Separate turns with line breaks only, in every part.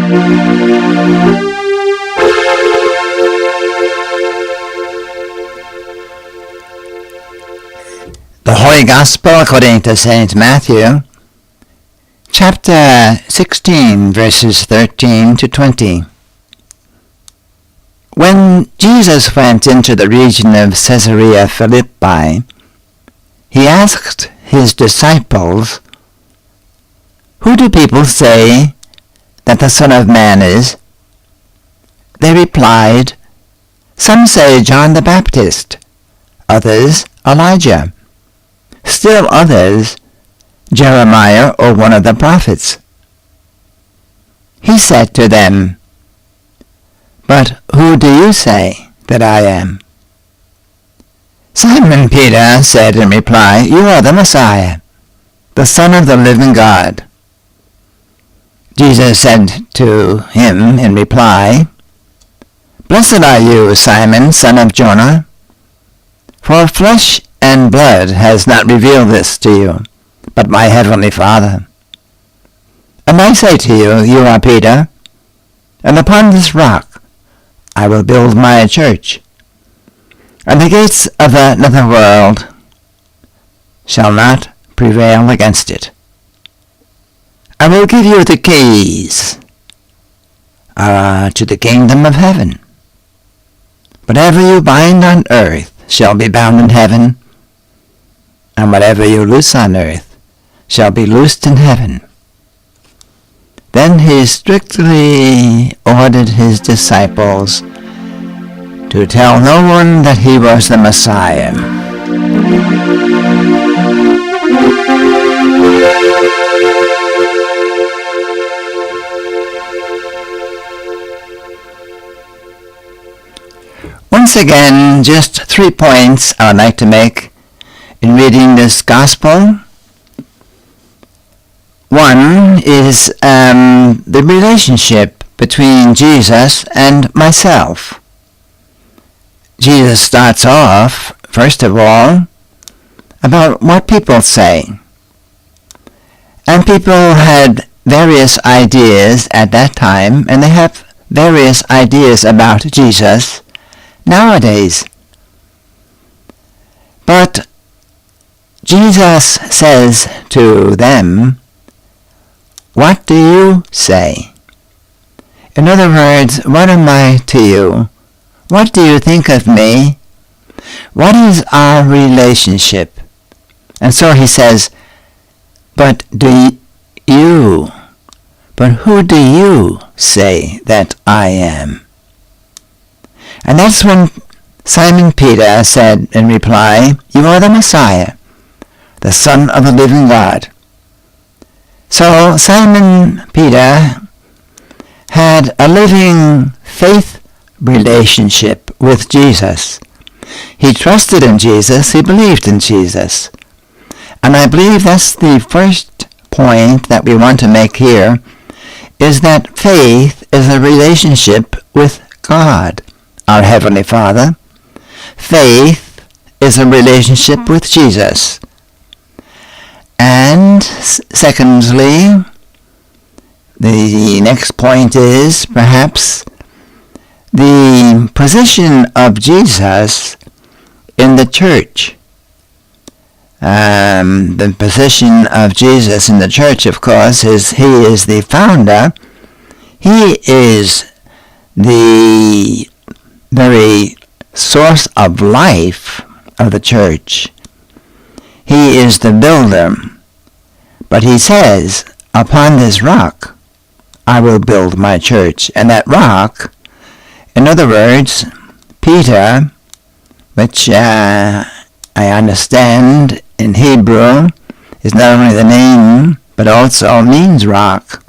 The Holy Gospel according to St. Matthew, chapter 16, verses 13 to 20. When Jesus went into the region of Caesarea Philippi, he asked his disciples, "Who do people say that the Son of Man is?" They replied, "Some say John the Baptist, others Elijah, still others Jeremiah or one of the prophets." He said to them, "But who do you say that I am?" Simon Peter said in reply, "You are the Messiah, the Son of the living God." Jesus said to him in reply, "Blessed are you, Simon, son of Jonah, for flesh and blood has not revealed this to you, but my heavenly Father. And I say to you, you are Peter, and upon this rock I will build my church, and the gates of the netherworld shall not prevail against it. I will give you the keys to the kingdom of heaven. Whatever you bind on earth shall be bound in heaven, and whatever you loose on earth shall be loosed in heaven." Then he strictly ordered his disciples to tell no one that he was the Messiah. Once again, just 3 points I would like to make in reading this gospel. One is the relationship between Jesus and myself. Jesus starts off, first of all, about what people say. And people had various ideas at that time, and they have various ideas about Jesus nowadays. But Jesus says to them, "What do you say?" In other words, what am I to you? What do you think of me? What is our relationship? And so he says, but who do you say that I am? And that's when Simon Peter said in reply, "You are the Messiah, the Son of the living God." So Simon Peter had a living faith relationship with Jesus. He trusted in Jesus, he believed in Jesus. And I believe that's the first point that we want to make here, is that faith is a relationship with God, our Heavenly Father. Faith is a relationship with Jesus. And secondly, the next point is perhaps the position of Jesus in the church. The position of Jesus in the church, of course, is he is the founder. He is the very source of life of the church. He is the builder. But he says, "Upon this rock I will build my church." And that rock, in other words, Peter, which I understand in Hebrew is not only the name, but also means rock.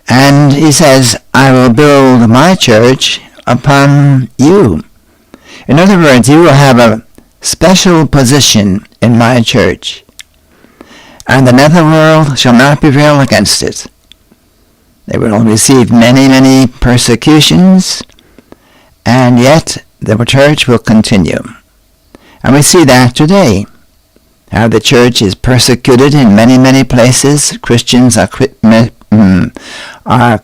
And he says, "I will build my church upon you." In other words, you will have a special position in my church, and the netherworld shall not prevail against it. They will receive many, many persecutions, and yet the church will continue. And we see that today, how the church is persecuted in many, many places. Christians are are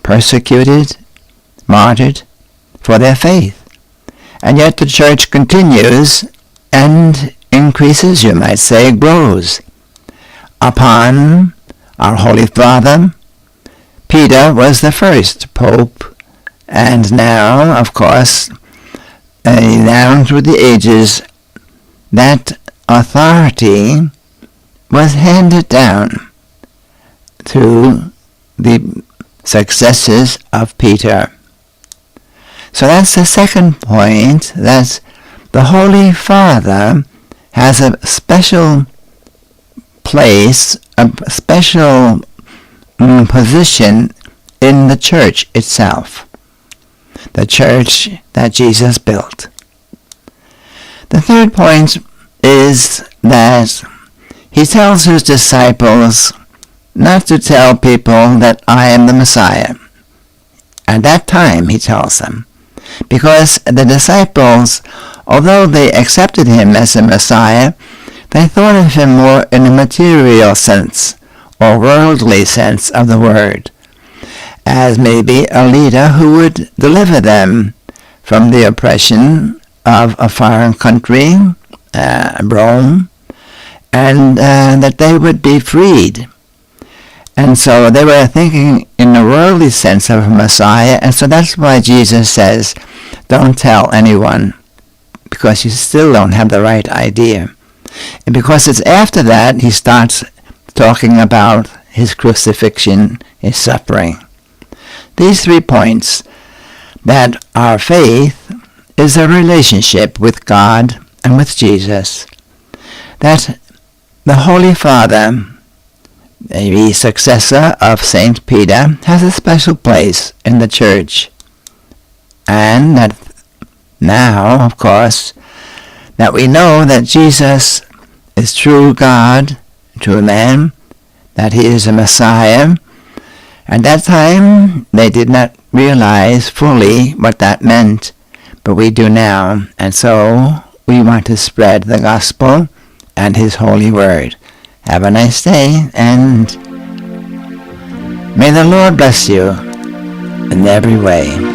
persecuted, martyred for their faith. And yet the church continues and increases, you might say, grows. Upon our Holy Father, Peter was the first pope, and now, of course, down through the ages, that authority was handed down to the successors of Peter. So that's the second point, that the Holy Father has a special place, a special position in the church itself, the church that Jesus built. The third point is that he tells his disciples not to tell people that I am the Messiah. At that time, he tells them, because the disciples, although they accepted him as a Messiah, they thought of him more in a material sense or worldly sense of the word, as maybe a leader who would deliver them from the oppression of a foreign country, Rome, and that they would be freed. And so they were thinking in a worldly sense of a Messiah, and so that's why Jesus says, don't tell anyone, because you still don't have the right idea. And because it's after that he starts talking about his crucifixion, his suffering. These 3 points, that our faith is a relationship with God and with Jesus, that the Holy Father, the successor of Saint Peter, has a special place in the church, and that now, of course, that we know that Jesus is true God, true man, that he is a Messiah. At that time, they did not realize fully what that meant, but we do now, and so we want to spread the gospel and his holy word. Have a nice day, and may the Lord bless you in every way.